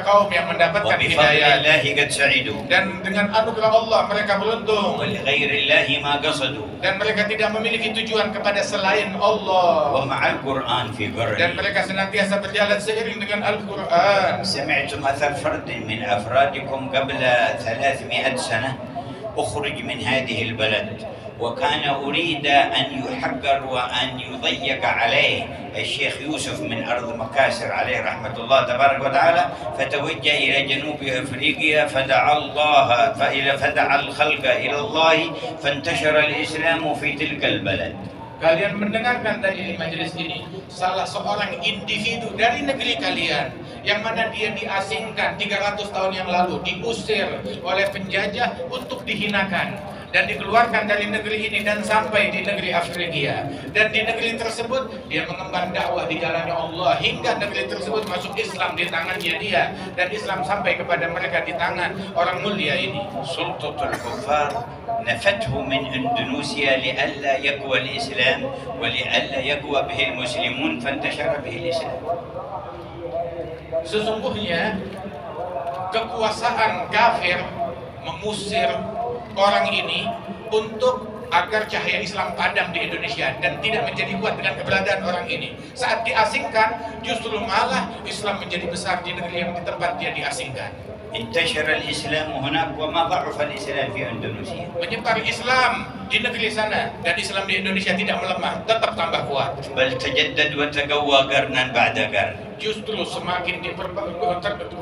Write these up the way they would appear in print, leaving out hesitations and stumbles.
kaum yang mendapatkan وبفضل hidayah. الله قد سعدوا Dan dengan anugerah Allah mereka beruntung. ولغير الله ما قصدوا Dan mereka tidak memiliki tujuan kepada selain Allah. ومع القرآن في Dan برني. mereka senantiasa berjalan seiring dengan Al-Quran. سمعتم أثر فرد من أفرادكم قبل 300 سنة أخرج من هذه البلد وكان أريد أن يحقر وأن يضيق عليه الشيخ يوسف من أرض مكاسر عليه رحمة الله تبارك وتعالى، فتوجه إلى جنوب أفريقيا فدعا الخلق إلى الله فانتشر الإسلام في تلك البلد. Kalian mendengarkan dari majelis ini salah seorang individu dari negeri kalian yang mana dia diasingkan 300 tahun yang lalu, diusir oleh penjajah untuk dihinakan dan dikeluarkan dari negeri ini dan sampai di negeri Afrika. Dan di negeri tersebut dia mengemban dakwah di jalannya Allah hingga negeri tersebut masuk Islam di tangannya dia, dan Islam sampai kepada mereka di tangan orang mulia ini. سلطة الكفار نفته من إندونيسيا لئلا يقوى الإسلام ولئلا يقوى به المسلمون فانتشر به الإسلام. Sesungguhnya kekuasaan kafir mengusir orang ini untuk agar cahaya Islam padam di Indonesia dan tidak menjadi kuat dengan keberadaan orang ini. Saat diasingkan, justru malah Islam menjadi besar di negeri yang di tempat dia diasingkan. انتشر الإسلام هناك وما ضعف الإسلام في إندونيسيا. Menyebar Islam di negeri sana dan Islam di Indonesia tidak melemah, tetap tambah kuat. بل تجدد وتقوى قرنا بعد قرن. Justru semakin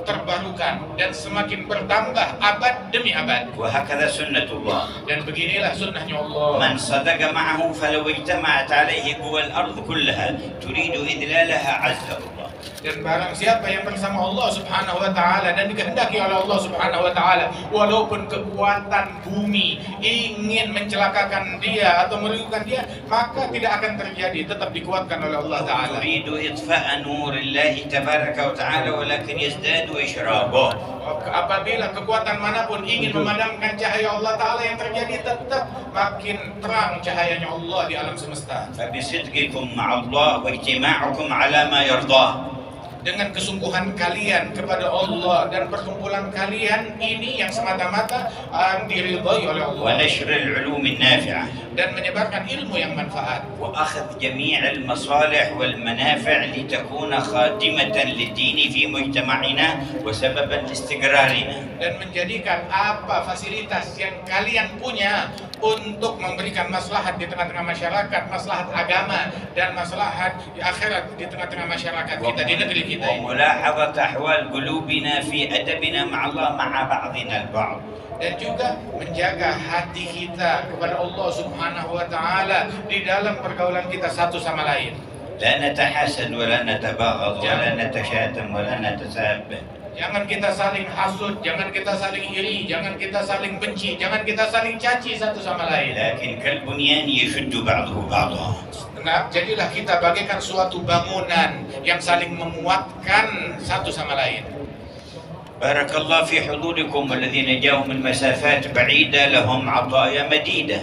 terbarukan dan semakin bertambah abad demi abad. وهكذا سنة الله. Dan beginilah sunnahnya Allah. من صدق معه فلو اجتمعت عليه قوى الأرض كلها تريد إذلالها عز الله. Dan barang siapa yang bersama Allah Subhanahu wa taala dan dikehendaki oleh Allah Subhanahu wa taala, walaupun kekuatan bumi ingin mencelakakan dia atau merugikan dia, maka tidak akan terjadi, tetap dikuatkan oleh Allah taala. تريد إطفاء نور الله تبارك وتعالى ولكن يزداد إشراقه. Apabila kekuatan manapun ingin memadamkan cahaya Allah taala, yang terjadi tetap makin terang cahayanya Allah di alam semesta. فبصدقكم مع الله واجتماعكم على ما يرضاه. Dengan kesungguhan kalian kepada Allah dan perkumpulan kalian ini yang semata-mata diridhai oleh Allah, ونشر العلوم النافعة dan menyebarkan ilmu yang manfaat, وأخذ جميع المصالح والمنافع لتكون خادمة للدين في مجتمعنا وسببا لاستقرارنا. dan menjadikan apa fasilitas yang kalian punya untuk memberikan maslahat di tengah-tengah masyarakat, maslahat agama dan maslahat di akhirat di tengah-tengah masyarakat kita di negeri kita ini. وملاحظة أحوال قلوبنا في أدبنا مع الله مع بعضنا البعض. Dan juga menjaga hati kita kepada Allah Subhanahu wa taala di dalam pergaulan kita satu sama lain. لا نتحاسد ولا نتباغض ولا نتشاتم ولا نتساب. Jangan kita saling hasud, jangan kita saling iri, jangan kita saling benci, jangan kita saling caci satu sama lain. لكن كالبنيان يشد بعضه بعضا. Nah, jadilah kita bagaikan suatu bangunan yang saling menguatkan satu sama lain. بارك الله في حضوركم والذين جاءوا من مسافات بعيدة لهم عطايا مديدة.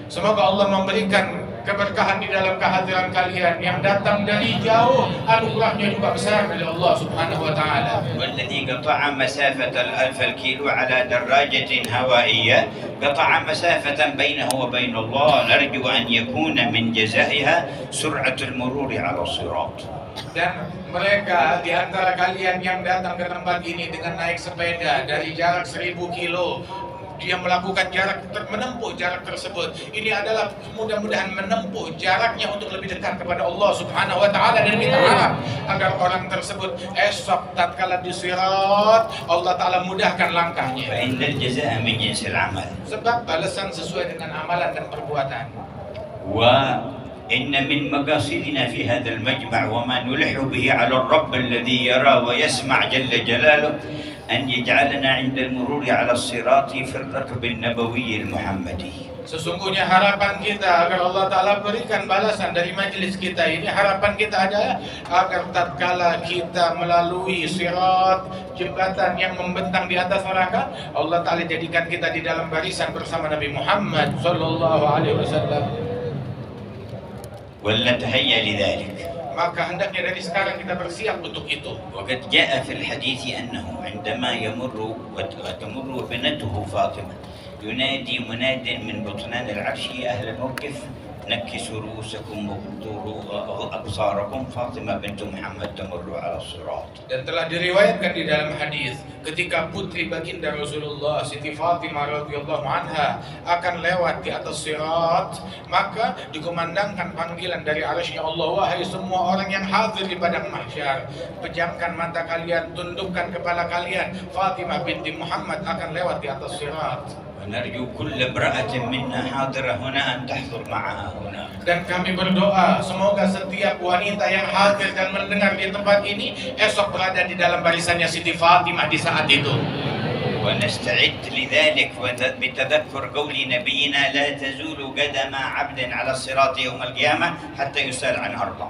Semoga Allah memberikan keberkahan di dalam kehadiran kalian yang datang dari jauh, anugerahnya juga besar dari Allah Subhanahu wa taala. والذي قطع مسافة 1000 الكيلو على دراجة هوائية قطع مسافة بينه وبين الله، نرجو أن يكون من جزائها سرعة المرور على الصراط. Dan mereka di antara kalian yang datang ke tempat ini dengan naik sepeda dari jarak 1000 kilo, dia melakukan menempuh jarak tersebut. Ini adalah mudah-mudahan menempuh jaraknya untuk lebih dekat kepada Allah Subhanahu wa taala, dan kita harap agar orang tersebut esok tatkala di sirat Allah taala mudahkan langkahnya. فإن الجزاء من جنس العمل. Sebab balasan sesuai dengan amalan dan perbuatan. وإن من مقاصدنا في هذا المجمع وما نلح به على الرب الذي يرى ويسمع جل جلاله أن يجعلنا عند المرور على الصراط في الركب النبوي المحمدي. Sesungguhnya harapan kita agar Allah Ta'ala berikan balasan dari majelis kita ini, harapan kita adalah agar tatkala kita melalui sirat, jembatan yang membentang di atas neraka, Allah Ta'ala jadikan kita di dalam barisan bersama Nabi Muhammad Sallallahu Alaihi Wasallam. ولنتهيأ لذلك. maka hendaknya dari sekarang kita bersiap untuk itu. وقد جاء في الحديث أنه عندما يمر وتمر ابنته فاطمة ينادي مناد من بطنان العرش يا أهل الموقف نكسوا رؤوسكم وغضوا أبصاركم فاطمة بنت محمد تمر على الصراط. Dan telah diriwayatkan di dalam hadis ketika putri baginda Rasulullah Siti Fatimah radhiyallahu anha akan lewat di atas sirat, maka dikumandangkan panggilan dari arsy-Nya Allah, wahai semua orang yang hadir di padang mahsyar, pejamkan mata kalian, tundukkan kepala kalian, Fatimah binti Muhammad akan lewat di atas sirat. ونرجو كل امرأة منا حاضرة هنا أن تحضر معها هنا. Dan kami berdoa semoga setiap wanita yang hadir dan mendengar di tempat ini esok berada di dalam barisannya Siti Fatimah di saat itu. ونستعد لذلك بتذكر قول نبينا لا تزول قدم عبد على الصراط يوم القيامة حتى يسأل عن أربع.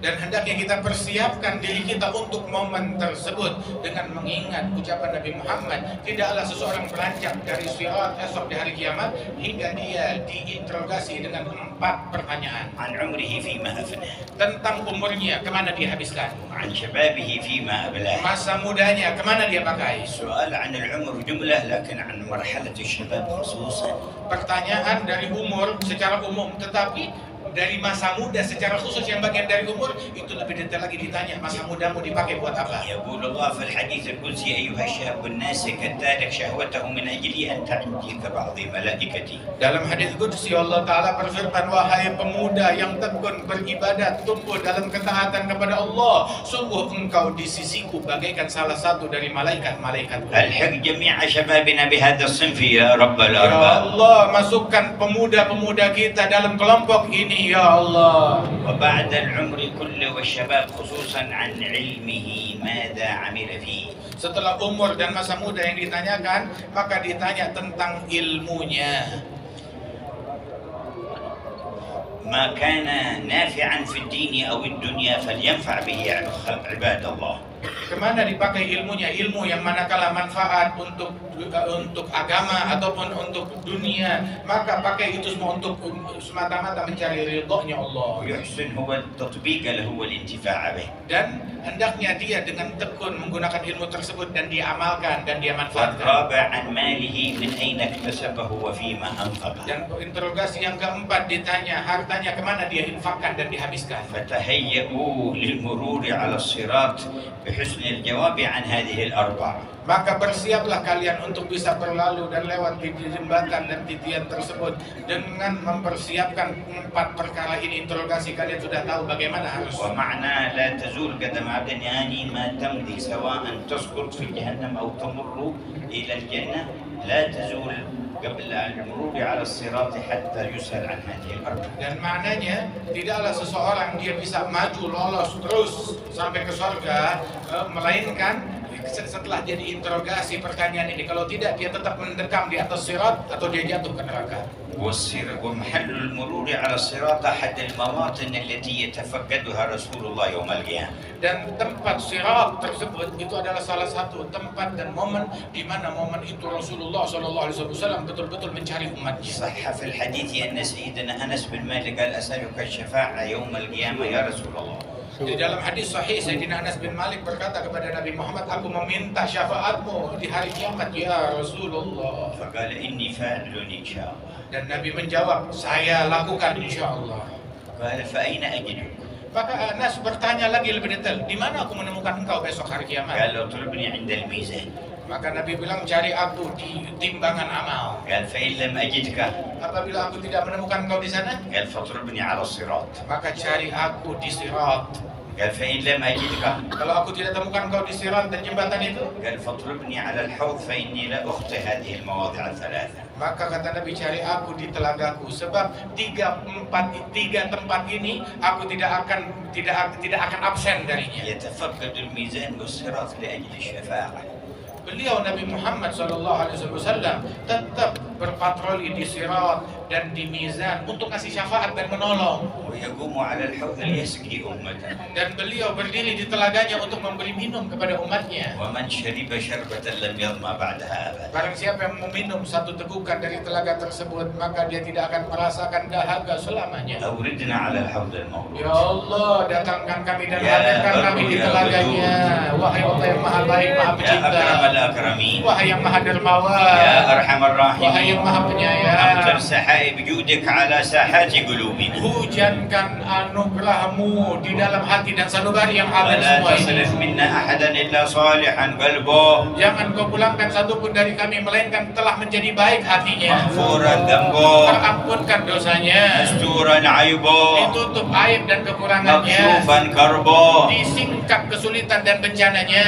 Dan hendaknya kita persiapkan diri kita untuk momen tersebut dengan mengingat ucapan Nabi Muhammad, tidaklah seseorang beranjak dari sirat esok di hari kiamat hingga dia diinterogasi dengan 4 pertanyaan. عن عمره فيما أفناه. Tentang umurnya, kemana dia habiskan. عن شبابه فيما أبلاه. Masa mudanya, kemana dia pakai. السؤال عن العمر جملة لكن عن مرحلة الشباب خصوصا. Pertanyaan dari umur secara umum, tetapi dari masa muda secara khusus yang bagian dari umur itu lebih detail lagi ditanya, masa mudamu dipakai buat apa? يقول الله في الحديث القدسي أيها الشاب الناسك التارك شهوته من أجلي أنت عندي كبعض ملائكتي. Dalam hadis qudsi Allah Ta'ala berfirman, wahai pemuda yang tekun beribadat, tumbuh dalam ketaatan kepada Allah, sungguh engkau di sisiku bagaikan salah satu dari malaikat-malaikatku. الحق جميع شبابنا بهذا الصنف يا رب Ya الأرباب. Allah, masukkan pemuda-pemuda kita dalam kelompok ini ya Allah. وبعد العمر كله والشباب خصوصا عن علمه ماذا عمل فيه. Setelah umur dan masa muda yang ditanyakan, maka ditanya tentang ilmunya. ما كان نافعا في الدين أو الدنيا فلينفع به عباد الله. Kemana dipakai ilmunya? Ilmu yang manakala manfaat untuk agama ataupun untuk dunia, maka pakai itu semua untuk semata-mata mencari ridhonya Allah. ويحسن هو التطبيق له والانتفاع به. Dan hendaknya dia dengan tekun menggunakan ilmu tersebut dan dia amalkan dan dia manfaatkan. الرابع عن ماله من أين اكتسبه وفيما أنفقه. Dan interogasi yang keempat ditanya hartanya kemana dia infakkan dan dihabiskan. فتهيئوا للمرور على الصراط بحسن الجواب عن هذه الأربع. Maka bersiaplah kalian untuk bisa berlalu dan lewat di jembatan dan titian tersebut dengan mempersiapkan 4 perkara ini. Interogasi kalian sudah tahu bagaimana harus. ومعنى لا تزول قدم عبد يعني ما تمضي سواء تسقط في جهنم أو تمر إلى الجنة لا تزول قبل المرور على الصراط حتى يسأل عن هذه الأربع. Dan maknanya tidaklah seseorang dia bisa maju lolos terus sampai ke surga melainkan setelah dia diinterogasi pertanyaan ini. Kalau tidak, dia tetap mendekam di atas sirat atau dia jatuh ke neraka. ومحل المرور على الصراط أحد المواطن التي يتفقدها رسول الله يوم القيامة. Dan tempat sirat tersebut itu adalah salah satu tempat dan momen di mana momen itu Rasulullah SAW betul-betul mencari umatnya. صح في الحديث أن سيدنا أنس بن مالك قال أسألك الشفاعة يوم القيامة يا رسول الله. Di dalam hadis sahih, Sayyidina Anas bin Malik berkata kepada Nabi Muhammad, aku meminta syafaatmu di hari kiamat ya Rasulullah. فقال إني فاعل إن شاء الله. Dan Nabi menjawab, saya lakukan insya Allah. قال فأين أجدك؟ Maka Anas bertanya lagi lebih detail, di mana aku menemukan engkau besok hari kiamat? قال اطلبني عند الميزان. Maka Nabi bilang, cari aku di timbangan amal. قال فإن لم أجدك Apabila aku tidak menemukan engkau di sana, قال فاطلبني على الصراط. maka cari aku di sirat. قال فإن لم أجدك Kalau aku tidak temukan engkau di sirat dan jembatan itu, قال فاطلبني على الحوض فإني لا أخطئ هذه المواضع الثلاثة. maka kata Nabi, cari aku di telagaku, sebab tiga tempat ini aku tidak akan absen darinya. يتفقد الميزان والصراط لأجل الشفاعة. Beliau Nabi Muhammad SAW tetap berpatroli di sirat dan di mizan untuk kasih syafaat dan menolong. ويقوم على الحوض ليسقي أمته. Dan beliau berdiri di telaganya untuk memberi minum kepada umatnya. ومن شرب شربة لم يظمأ بعدها أبدا. Barang siapa yang meminum satu tegukan dari telaga tersebut, maka dia tidak akan merasakan dahaga selamanya. أوردنا على الحوض المورود. Ya Allah, datangkan kami dan hadirkan kami di telaganya. Wahai Allah yang maha baik, maha يا pecinta. أكرم الأكرمين. Wahai yang maha dermawan. يا أرحم Wahai الراحمين. yang maha penyayang. أمطر سحائب جودك على ساحات قلوبنا. Hujankan anugerahmu di dalam hati dan sanubari yang habis ولا semua ini. تصرف منا أحدا إلا صالحا قلبه. Jangan kau pulangkan satupun dari kami melainkan telah menjadi baik hatinya. مغفورا ذنبه. Terampunkan dosanya. مستورا عيبه. Ditutup aib dan kekurangannya. مكشوفا كربه. Disingkap kesulitan dan bencananya.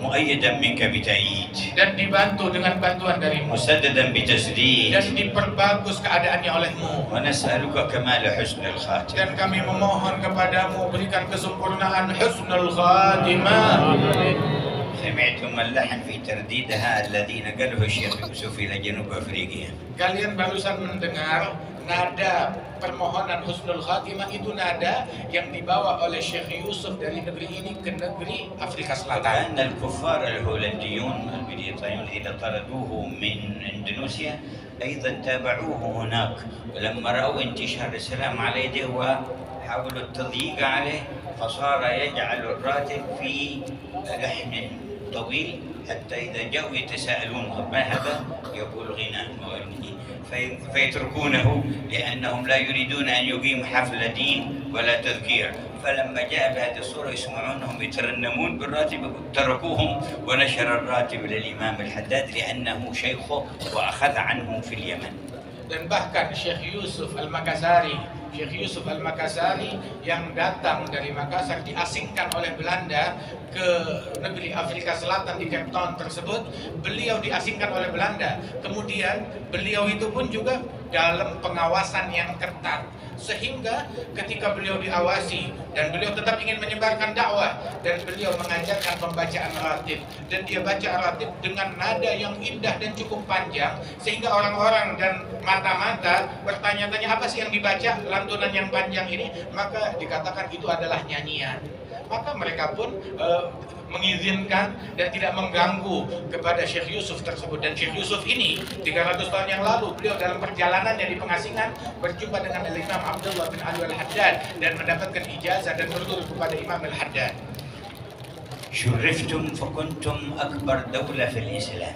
مؤيدا منك بتأييد. Dan dibantu dengan bantuan darimu. مسددا بتسديد. Dan diperbagus keadaannya olehmu. ونسألك كمال حسن الخاتم. Dan kami memohon kepadamu berikan kesempurnaan husnul khatimah. سمعتم اللحن في ترديدها الذي نقله الشيخ يوسف إلى جنوب أفريقيا. Kalian barusan mendengar nada permohonan husnul khatimah, itu nada yang dibawa oleh Syekh Yusuf dari negeri ini ke negeri Afrika Selatan. وكأن الكفار الهولنديون البريطانيون إذا طردوه من إندونيسيا أيضا تابعوه هناك، ولما رأوا انتشار السلام على يده وحاولوا التضييق عليه فصار يجعل الراتب في لحن طويل حتى إذا جاءوا يتساءلون ما هذا يقول غناء فيتركونه لأنهم لا يريدون أن يقيم حفل دين ولا تذكير. فلما جاء بهذه الصورة يسمعونهم يترنمون بالراتب تركوهم ونشر الراتب للإمام الحداد لأنه شيخه وأخذ عنهم في اليمن. Dan bahkan Syekh Yusuf Al-Makassari yang datang dari Makassar diasingkan oleh Belanda ke negeri Afrika Selatan di Cape Town tersebut. Beliau diasingkan oleh Belanda. Kemudian beliau itu pun juga dalam pengawasan yang ketat, sehingga ketika beliau diawasi dan beliau tetap ingin menyebarkan dakwah, dan beliau mengajarkan pembacaan ratib, dan dia baca ratib dengan nada yang indah dan cukup panjang, sehingga orang-orang dan mata-mata bertanya-tanya apa sih yang dibaca lantunan yang panjang ini, maka dikatakan itu adalah nyanyian. Maka mereka pun mengizinkan dan tidak mengganggu kepada Syekh Yusuf tersebut. Dan Syekh Yusuf ini 300 tahun yang lalu beliau dalam perjalanannya di pengasingan berjumpa dengan Imam Abdullah bin Ali Al-Haddad dan mendapatkan ijazah dan berguru kepada Imam Al-Haddad. شرفتم فكنتم أكبر دولة في الإسلام.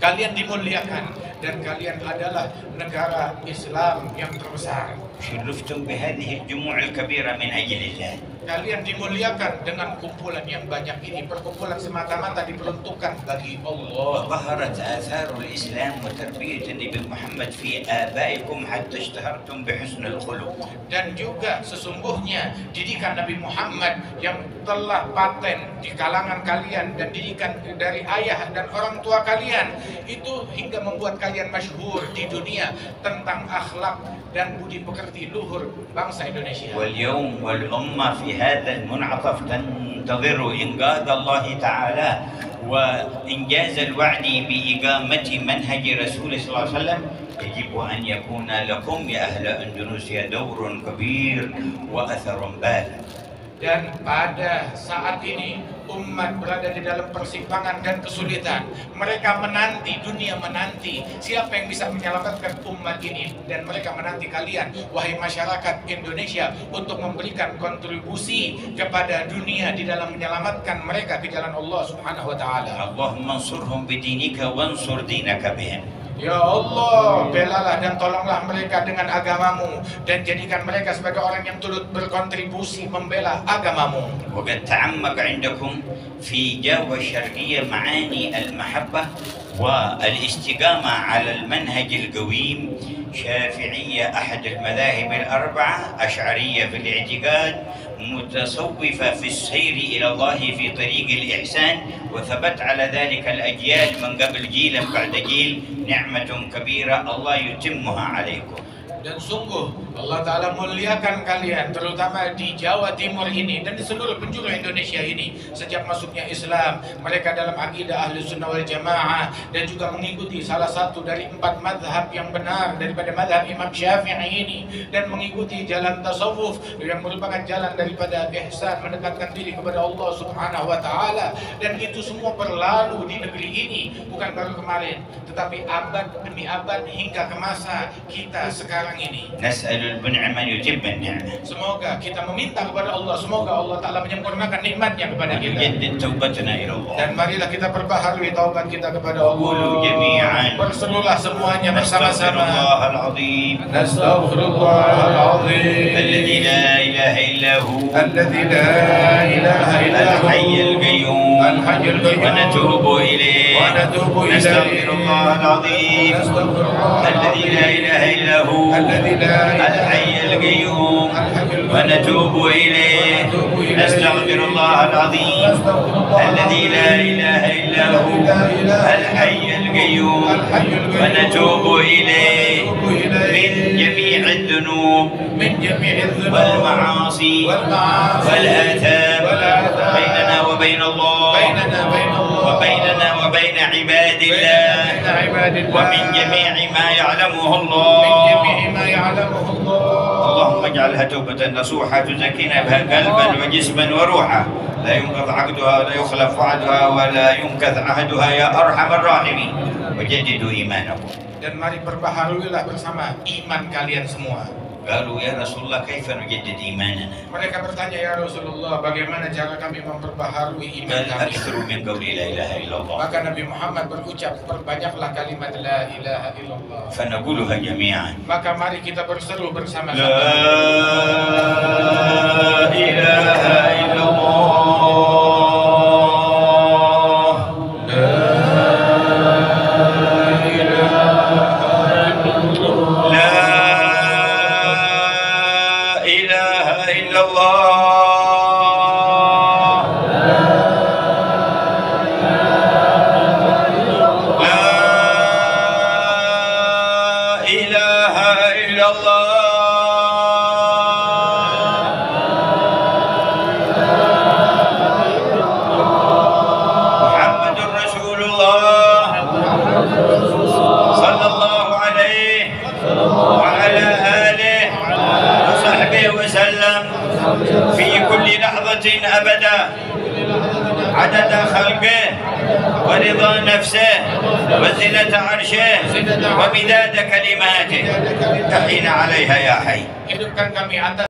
Kalian dimuliakan dan kalian adalah negara Islam yang terbesar. شرفتم بهذه الجموع الكبيرة من أجل الله. Kalian dimuliakan dengan kumpulan yang banyak ini. Perkumpulan semata-mata diperuntukkan bagi Allah. وظهرت آثار الإسلام وتربية النبي محمد في آبائكم حتى اشتهرتم بحسن الخلق. Dan juga sesungguhnya didikan Nabi Muhammad yang telah paten di kalangan kalian dan didikan dari ayah dan orang tua kalian itu hingga membuat kalian masyhur di dunia tentang akhlak dan budi pekerti luhur bangsa Indonesia. واليوم والأمة في هذا المنعطف تنتظر إنقاذ الله تعالى وإنجاز الوعد بإقامة منهج رسول صلى الله عليه وسلم. يجب أن يكون لكم يا أهل إندونيسيا دور كبير وأثر بالغ. Dan pada saat ini umat berada di dalam persimpangan dan kesulitan. Mereka menanti, dunia menanti siapa yang bisa menyelamatkan umat ini. Dan mereka menanti kalian, wahai masyarakat Indonesia, untuk memberikan kontribusi kepada dunia di dalam menyelamatkan mereka ke jalan Allah Subhanahu wa Ta'ala. Allahumma ansurhum bidinika wansur dinaka bihim. Ya Allah, belalah dan tolonglah mereka dengan agamamu, dan jadikan mereka sebagai orang yang turut berkontribusi membela agamamu. وقد تعمق عندكم في جاوة الشرقية معاني المحبة والاستقامة على المنهج القويم. شافعية أحد المذاهب الأربعة، أشعرية في الاعتقاد، متصوفة في السير إلى الله في طريق الإحسان، وثبت على ذلك الأجيال من قبل جيلا بعد جيل. نعمة كبيرة الله يتمها عليكم. Dan sungguh Allah Ta'ala muliakan kalian, terutama di Jawa Timur ini dan di seluruh penjuru Indonesia ini. Sejak masuknya Islam, mereka dalam akidah Ahli Sunnah wal Jamaah dan juga mengikuti salah satu dari 4 madhab yang benar daripada madhab Imam Syafi'i ini, dan mengikuti jalan tasawuf yang merupakan jalan daripada ihsan, mendekatkan diri kepada Allah Subhanahu wa Ta'ala. Dan itu semua berlalu di negeri ini, bukan baru kemarin, tetapi abad demi abad hingga ke masa kita sekarang ini. نسأل المنعم أن يتم النعمة. Semoga kita meminta kepada Allah, semoga Allah Ta'ala menyempurnakan nikmatnya kepada kita. ونجدد توبتنا إلى الله. Dan marilah kita perbaharui taubat kita kepada Allah. قولوا جميعا Berserulah semuanya نستغفر bersama-sama. الله العظيم Nastaghfirullahaladzim الذي لا إله إلا هو الذي لا إله إلا هو الحي القيوم الحي القيوم ونتوب إليه ونتوب إليه نستغفر الله العظيم نستغفر الله الذي لا إله إلا هو الذي لا إله الحي القيوم ونتوب إليه نستغفر الله العظيم الذي لا إله إلا هو الحي القيوم ونتوب إليه من جميع الذنوب من جميع الذنوب والمعاصي والآثام بيننا وبين الله وبيننا وبين عباد الله ومن جميع ما يعلمه الله. اللهم اجعلها توبة نصوحة تزكينا بها قلبا وجسما وروحا، لا ينقض عقدها ولا يخلف وعدها ولا ينكث عهدها يا أرحم الراحمين. وجددوا إيمانكم. Dan mari perbaharuilah bersama iman kalian semua. قالوا يا رسول الله كيف نجدد إيماننا؟ Mereka bertanya, ya Rasulullah, bagaimana cara kami memperbaharui iman قال kami? أكثروا من قول لا إله إلا الله. Maka Nabi Muhammad berucap, perbanyaklah kalimat la ilaha illallah. فنقولها جميعا. Maka mari kita berseru bersama-sama. لا إله إلا الله. في كل لحظة أبدا عدد خلقه ورضا نفسه وزنة عرشه ومداد كلماته تحين عليها يا حي.